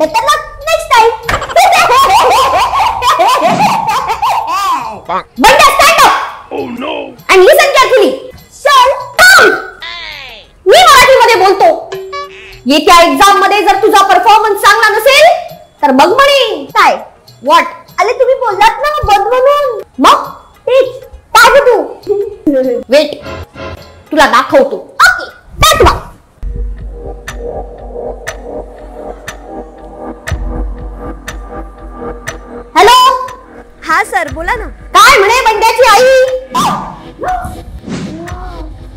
Better luck next time. Bandya stand up. Oh no. आणि listen carefully. चल काम. मी मराठीमध्ये बोलतो. येत्या एक्झाम मध्ये जर तुझा परफॉर्मन्स चांगला नसेल तर मग म्हणे काय व्हॉट. अरे तुम्ही बोललात ना बद म्हणून. मग तेच काय तू. वेट तुला दाखवतो. ओके दाखवा. हॅलो. हा सर बोला ना. काय म्हणे बंड्याची आई.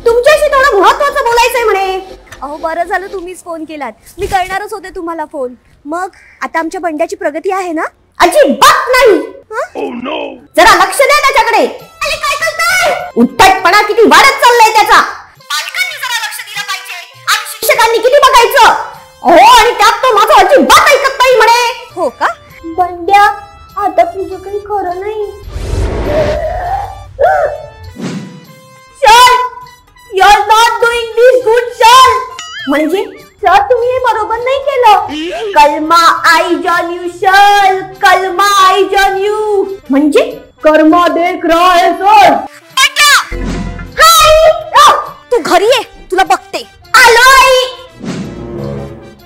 तुमच्याशी थोडं महत्वाचं बोलायचंय म्हणे. अहो बरं झालं तुम्हीच फोन केलात. मी करणारच होते तुम्हाला फोन. मग आता आमच्या बंड्याची प्रगती आहे ना. अजिबात नाही. जरा लक्ष द्या त्याच्याकडे. अरे काय करताय. उद्धटपणा किती वाढत चाललाय त्याचा. पालकांनी जरा लक्ष दिलं पाहिजे. आणि शिक्षकांनी किती बघायचं. हो आणि त्यात तो माझं अजिबात ऐकत नाही म्हणे. हो का. बंड्या आता तुझं काही खरं नाही. Sir you are not doing this good sir. म्हणजे सर तुम्ही हे बरोबर नाही केलं. कलमा आई जॉन यू सर. कलमा आई जॉन यू म्हणजे कर्मा देख रहा है सर. हाय तू घरी ये तुला बघते. आलो आई.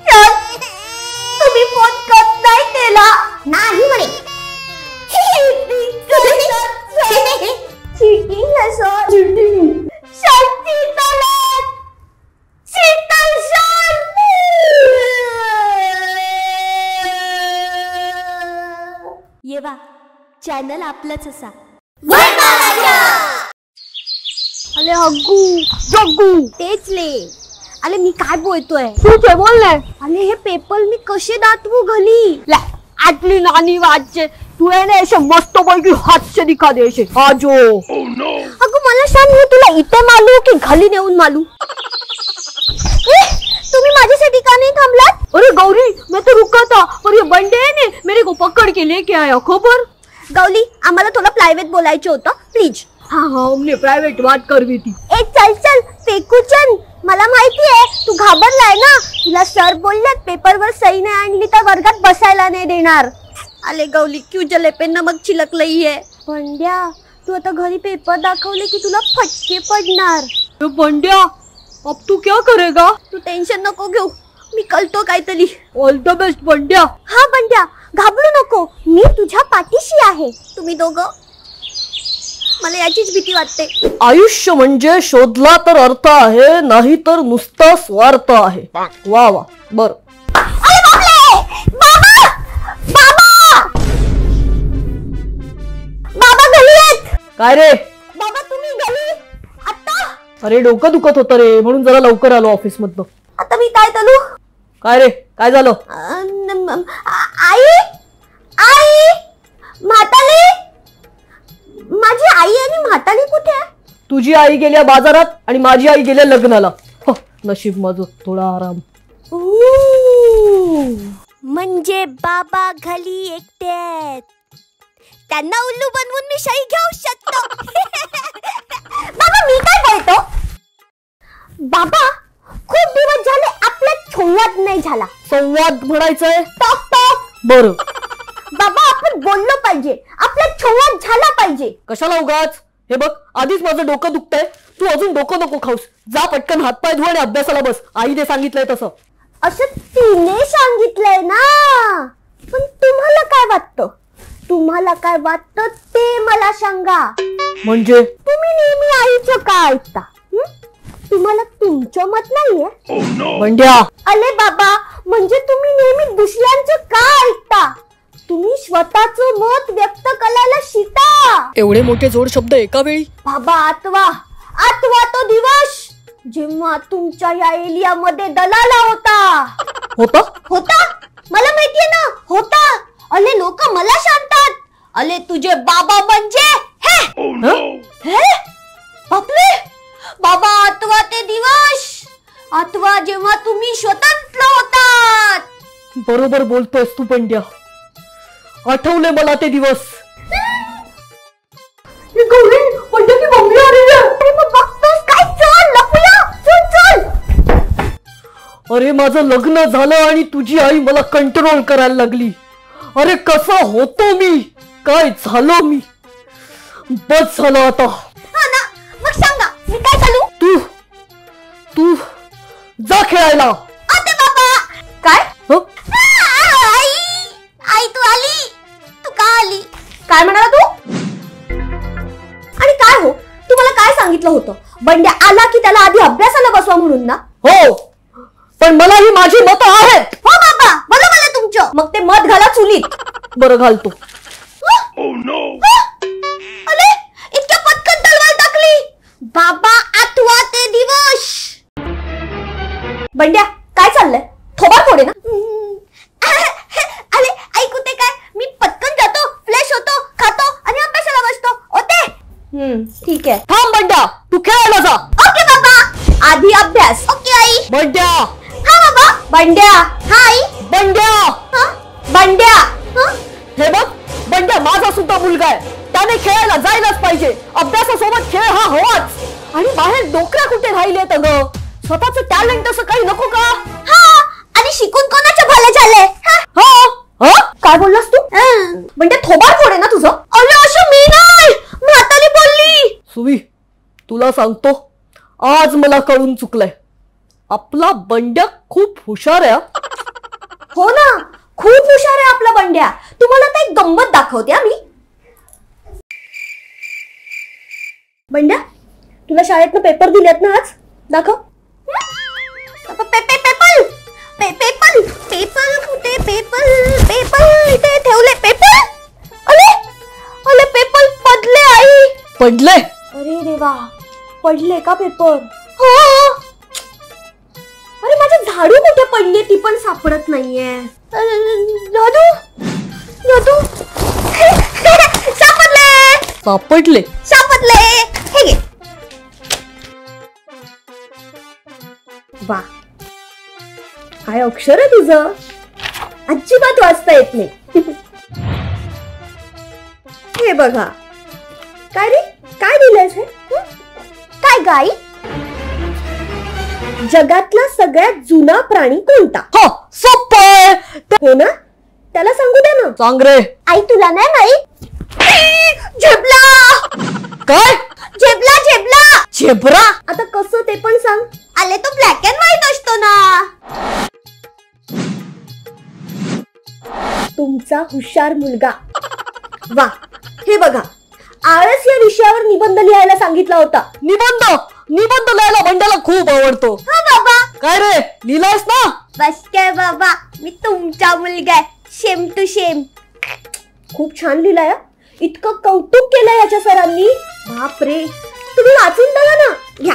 सर तुम्ही फोन करत नाही केला. नाही म्हणे. चीटिंग है सर. चीटिंग. ये वा चॅनल आपलंच असा. अरे हग्गू जग्गू तेच ले. अरे मी काय बोलतोय. तू बोलले. अरे हे पेपर मी कसे दातवू घरी. आटली नानी वाजचे तू आहे ना असे मस्त पैकी हातचे दिखा दे असे. आजो अगं मला सांग मी तुला इथे मालू की घाली नेऊन मालू. तुम्ही माझ्यासाठी का नाही थांबलात. अरे गौरी मैं तो रुका था पर ये बंडे ने मेरे को पकड़ के लेके आया. खबर गौली आम्हाला थोडं प्रायव्हेट बोलायचं होतं प्लीज. हाँ हमने प्राइवेट बात करवी थी. ए चल चल पेकूचन. मला माहिती आहे तू घाबरलाय ना. तुला सर बोललेत पेपरवर सही नाही आणली तर वर्गात बसायला नाही देणार. अरे गौली क्यों जले पे नमक छिलक लई है. बंड्या तू आता घरी पेपर दाखवले की तुला फटके पडणार. बंड्या अब तू क्या करेगा. तू टेन्शन नको घेऊ. मी कळतो काहीतरी. ऑल द बेस्ट बंड्या. हा बंड्या घाबरू नको. मी तुझ्या पाठीशी आहे. तुम्ही दोघं मला याचीच भीती वाटते. आयुष्य म्हणजे शोधला तर अर्थ आहे नाही तर नुसता स्वार्थ आहे. वा वा बर. बाबा घरी आहेत. काय रे बाबा तुम्ही घरी आता. अरे डोकं दुखत होतं रे म्हणून जरा लवकर आलो ऑफिस मधनं. आता मी काय करू. काय रे काय झालं. आई आई म्हाताली. माझी आई आणि म्हाताली कुठे आहे. तुझी आई गेल्या बाजारात आणि माझी आई गेल्या लग्नाला. नशीब माझं थोडा आराम. म्हणजे बाबा घरी एकटे. त्यांना उल्लू बनवून मी शाही घेऊ शकतो. बाबा मी काय बोलतो. बाबा खूप दिवस झाले आपला संवाद नाही झाला. संवाद म्हणायचंय. Talk talk. बरं बाबा आपण बोललो पाहिजे. आपला संवाद झाला पाहिजे. कशाला उगाच. हे बघ आधीच माझं डोकं दुखतंय. तू अजून डोकं नको खाऊस. जा पटकन हातपाय धुव आणि अभ्यासाला बस. आईने सांगितलंय तसं. असं तिने सांगितलंय ना. पण तुम्हाला काय वाटतं. तुम्हाला काय वाटतं ते मला सांगा. म्हणजे तुम्ही नेहमी आईचं का ऐकता. तुम्हाला तुमचं मत नाहीये. बंड्या अरे बाबा म्हणजे तुम्ही नेहमी दुसऱ्यांचं का ऐकता. तुम्ही स्वतःचं मत व्यक्त करायला शिका. एवढे मोठे जोड शब्द एका वेळी. बाबा आठवा तो दिवस जेव्हा तुमच्या या एरियामध्ये दलाला होता. मला माहितीये ना होता. अले लोक मला सांगतात अले तुझे बाबा म्हणजे हे. बापरे बाबा आठवा ते दिवस. आठवा जेव्हा तुम्ही स्वतंत्र होतात. बरोबर बोलतोस तू बंड्या. आठवले मला ते दिवस. गौरी बंड्याची मम्मी आली आहे. बघतोस काय. चल लपूया. चल चल. अरे माझं लग्न झालं आणि तुझी आई मला कंट्रोल करायला लागली. अरे कसा होतो मी, काय झालो मी. बस झालं आता. हा ना, मग सांगा मी काय चालू. तू तू जा खेळायला. अरे बाबा. काय हं? आई आई तू आली. तू का आली. काय म्हणाला तू. आणि काय हो, तू मला काय सांगितलं होतं, बंड्या आला की त्याला आधी अभ्यासाला बसवा म्हणून ना. हो, पण मला ही माझी मतं आहेत. हो बाबा, बोला मला तुमचं. मग ते मत घाला चुलीत. बरं घालतो. अरे इतक्या पटकन तलवार टाकली. बाबा आठवा ते दिवस. बंड्या काय चाललंय, थोबाड फोडे ना. अरे ऐकू ते काय, मी पटकन जातो, फ्रेश होतो, खातो आणि अभ्यासाला बसतो. ओते. ठीक आहे. थांब बंड्या, तू खेळायला जा. ओके बाबा. आधी अभ्यास. ओके आई. बंड्या. हा बाबा. बंड्या. हा आई. बंड्या. हं? बंड्या. हं? हे बघ, बंड्या माझा सुद्धा मुलगा आहे, त्याने खेळायला जायलाच पाहिजे. अभ्यासासोबत खेळ हा हवाच. आणि बाहेर डोकऱ्या कुठे राहिलेत अगं, स्वतःचं टॅलेंट असं काही नको का. हा, आणि शिकून कोणाचं भलं झालंय. काय बोललास तू. बंड्या थोबाड फोडे ना तुझं. अरे असं मी नाही, म्हातारी बोलली. सुवी, तुला सांगतो, आज मला कळून चुकलंय. आपला बंड्या खूप हुशार आहे. हो ना, खूप हुशार आहे आपला बंड्या. तुम्हाला आता एक गंमत दाखवते मी. बंड्या, तुला शाळेतनं पेपर दिलेत ना आज, दाखव. पेपर कुठे. पेपर इथे ठेवले. पेपर. अरे पेपर पडले आई. पडले. अरे देवा, पडले का पेपर. हो. अरे माझी झाडू कुठे पडली, ती पण सापडत नाहीये. जादू सापडले. हे घे. वा, काय अक्षर आहे तुझं, अजिबात वाचता येत नाही. हे बघा. काय रे, काय दिलंयस हे. काय गाई. जगातला सगळ्यात जुना प्राणी कोणता. हो, सोपं. हो ना, त्याला सांगू दे ना. सांग रे. आई तुला नाही माहित. झेबला. काय. झेबला. झेब्रा. आता कसं ते पण सांग. आले तो ब्लॅक अँड व्हाईट असतो ना. तुमचा हुशार मुलगा. वा, हे बघा, आळस या विषयावर निबंध लिहायला सांगितला होता. निबंध लिहायला बंड्याला खूप आवडतो. हा बाबा. काय रे, लिहिलायस ना. बस काय बाबा, मी तुमचा मुलगा आहे, सेम टू सेम. खूप छान लिहिलाय. इतकं कौतुक केलंय याच्या सरांनी. बापरे, तुम्ही वाचून बघा ना. घ्या,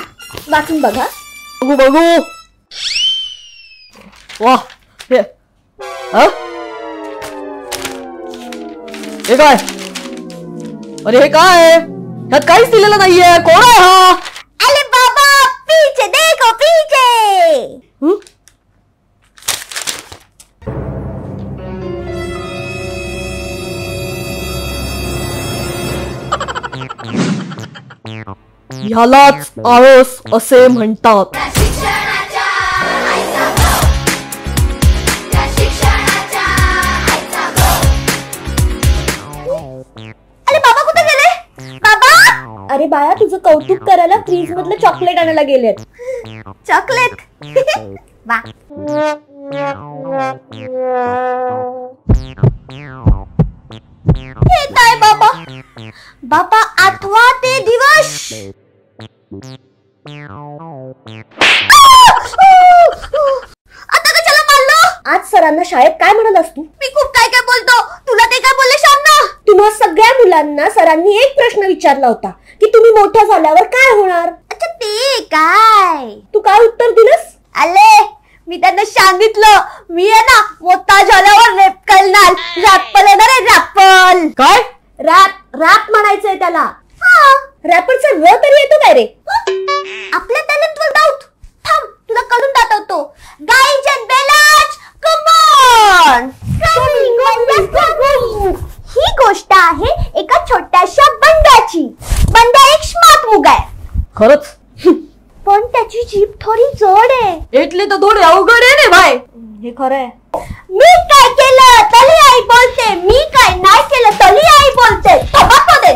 वाचून बघा. बघू. वा, हे काय. अरे हे काय, ह्यात काहीच दिलेलं नाहीये. कोण आहे हा. अरे बाबा, पीछे देखो पीछे. ह्यालाच आळस असे म्हणतात. अरे बाबा कुठे गेले. बाबा. अरे बाळा, तुझं कौतुक करायला फ्रीज मधलं चॉकलेट आणायला गेलेत. चॉकलेट. वा. हे काय बाबा. बाबा आठवा ते दिवस. आता कशाला मारलं. आज सरांना शाळेत काय म्हणालास तू. मी खूप काय काय बोलतो, तुला ते काय बोलले सांग ना. तुम्हा सगळ्या मुलांना सरांनी एक प्रश्न विचारला होता की तुम्ही मोठ्या झाल्यावर काय होणार. अच्छा ते काय. तू काय उत्तर दिलंस. आले, मी त्यांना सांगितलं मी आहे ना मोठा झाल्यावर रॅप करणार. रॅपल येणार आहे, रॅपल. काय. रॅप म्हणायचंय त्याला. रॅपरचा र तरी येतो काय रे. आपल्या टॅलेंटवर डाऊट. थांब, तुला करून दाखवतो. Guys and bellas, come on. ही गोष्ट आहे एका छोट्याशा बंड्याची. बंड्या एक स्मार्ट मुलगा आहे. खरंच. पण त्याची जीभ थोडी जड आहे. એટલે તો થોડી અવઘડ હે खरंय. मी काय केलं तरी आई बोलते, मी काय नाही केलं तरी आई बोलते. टोबॅको दे.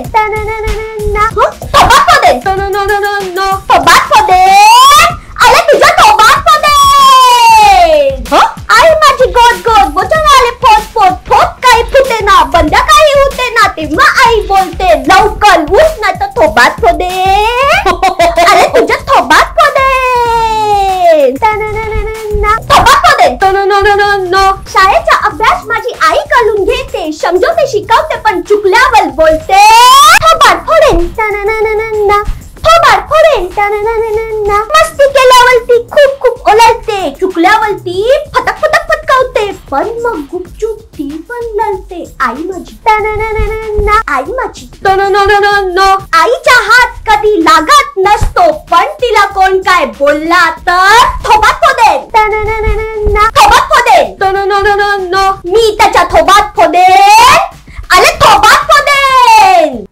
टोबॅको दे. टोबॅको दे. अरे तुझा टोबॅको दे. आई माझी गोड गोड बोचून आले फोट फोट फोट काही फुटे ना बंद काही होते ना तेव्हा आई बोलते लवकर उठ ना तर टोबॅको दे. अरे तुझा टोबॅको दे. टोबॅको दे. शाळेचा अभ्यास माझी आई करून घेते, समजवते शिकवते पण चुकल्यावर बोलते थोबाड फोडेन. थोबाड फोडेन. मस्ती केल्यावरती खूप खूप ओलालते, चुकल्यावरती फटक फटक फटकावते पण मग गुपचूप ती पण लढते. आई माझी. आई माझी. आईचा हात कधी लागत नसतो पण तिला कोण काय बोलला तर थोबाड फोडेन. थोबाड फोडेन. मी त्याच्या थोबाड फोडेन. अरे थोबाड फोडेन.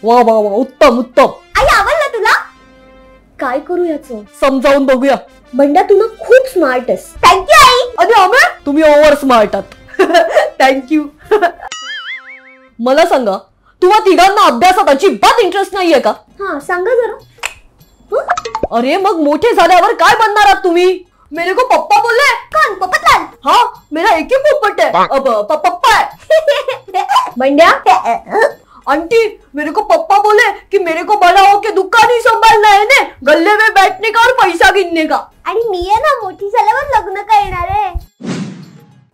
वा वा वा, उत्तम उत्तम. आई आवडलं तुला? काय करू याचं? समजावून बघूया. बंड्या तू ना खूप स्मार्ट आहेस. थँक्यू आई. अरे अमे, तुम्ही ओव्हर स्मार्ट आहात. थँक्यू. मला सांगा, तुम्हा तिघांना अभ्यासात अजिबात इंटरेस्ट नाहीये का? हा सांगा जरा. अरे मग मोठे झाल्यावर काय बनणार आहात तुम्ही? मेरे को पप्पा बोले. कोण? पोपटलाल. हाँ, मेरा एक ही पोपट है. अब पप्पा है. बंड्या आंटी, मेरे को पप्पा बोले कि मेरे को बड़ा होके दुकान ही संभालना है ने, गले में बैठने का और पैसा गिनने का. आणि मी आहे ना मोठी झाल्यावर लग्न करणार आहे.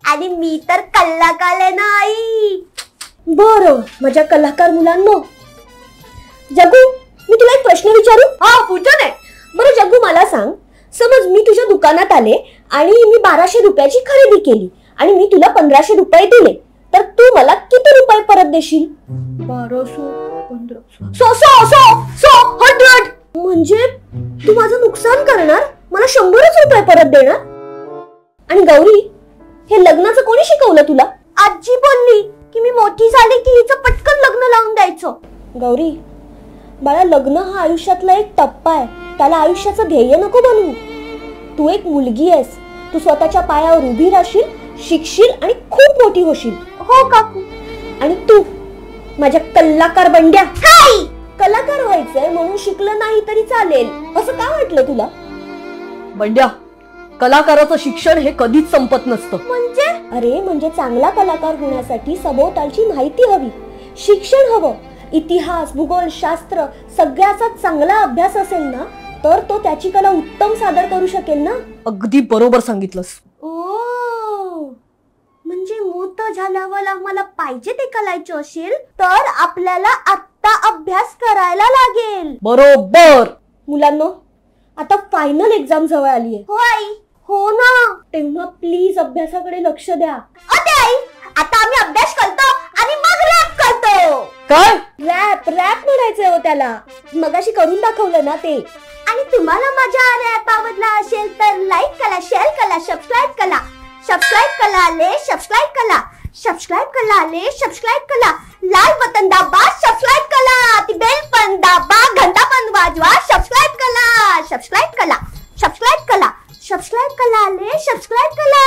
आणि मी तर कलाकार आहे ना आई. बरं माझ्या कलाकार मुलांनो, जगू मी तुला एक प्रश्न विचारू? हा पूछा ने. बरं जगू मला सांग, समज मी तुझ्या दुकानात आले आणि मी 1200 रुपयाची खरेदी केली आणि मी तुला 1500 रुपये दिले, तर तू मला किती रुपये परत देशील? 1200, 1500, 100. म्हणजे तू माझं नुकसान करणार, मला 100च रुपये परत देणार? आणि गौरी, हे लग्नाचं कोणी शिकवलं तुला? आजी बोलली की मी मोठी झाली की हिचं पटकन लग्न लावून द्यायचं. गौरी बाळा, लग्न हा आयुष्यातला एक टप्पा आहे, त्याला आयुष्याचं ध्येय नको बनवू. तू एक मुलगी आहेस, तू स्वतःच्या पायावर उभी राहशील, शिकशील आणि खूप मोठी होशील. हो काकू. आणि तू माझ्या कलाकार बंड्या, काय कलाकार व्हायचंय म्हणून शिकलं नाही तरी चालेल असं का वाटलं तुला? बंड्या, कलाकाराचं शिक्षण हे कधीच संपत नसतं. म्हणजे? अरे म्हणजे चांगला कलाकार होण्यासाठी सभोवतालची माहिती हवी, शिक्षण हवं. इतिहास, भूगोल, शास्त्र सगळ्याचा चांगला अभ्यास असेल ना तर तो त्याची कला उत्तम सादर करू शकेल ना. अगदी बरोबर सांगितलंस. ओ, म्हणजे मोठं झाल्यावर आम्हाला पाहिजे ते करायचं असेल तर आपल्याला आत्ता अभ्यास करायला लागेल. बरोबर. मुलांनो, आता फायनल एक्झाम जवळ आली आहे. हो आई. हो ना, तेव्हा प्लीज अभ्यासाकडे लक्ष द्या. अरे आई, आता आम्ही अभ्यास करतो आणि मग रॅप करतो. काय? रॅप म्हणायचंय हो त्याला, मगाशी करून दाखवलं ना ते. आणि तुम्हाला माझा रॅप आवडला असेल तर लाईक करा, शेअर करा, सबस्क्राईब करा. सबस्क्राईब करा आले, सबस्क्राईब करा. सबस्क्राईब करा आले, सबस्क्राईब करा. लाल बटन दाबा, सबस्क्राईब करा. ती बेल पण दाबा, घंटा पण वाजवा. सबस्क्राईब करा, सबस्क्राईब करा, सबस्क्राईब करा. सबस्क्राईब करा आले, सबस्क्राईब करा.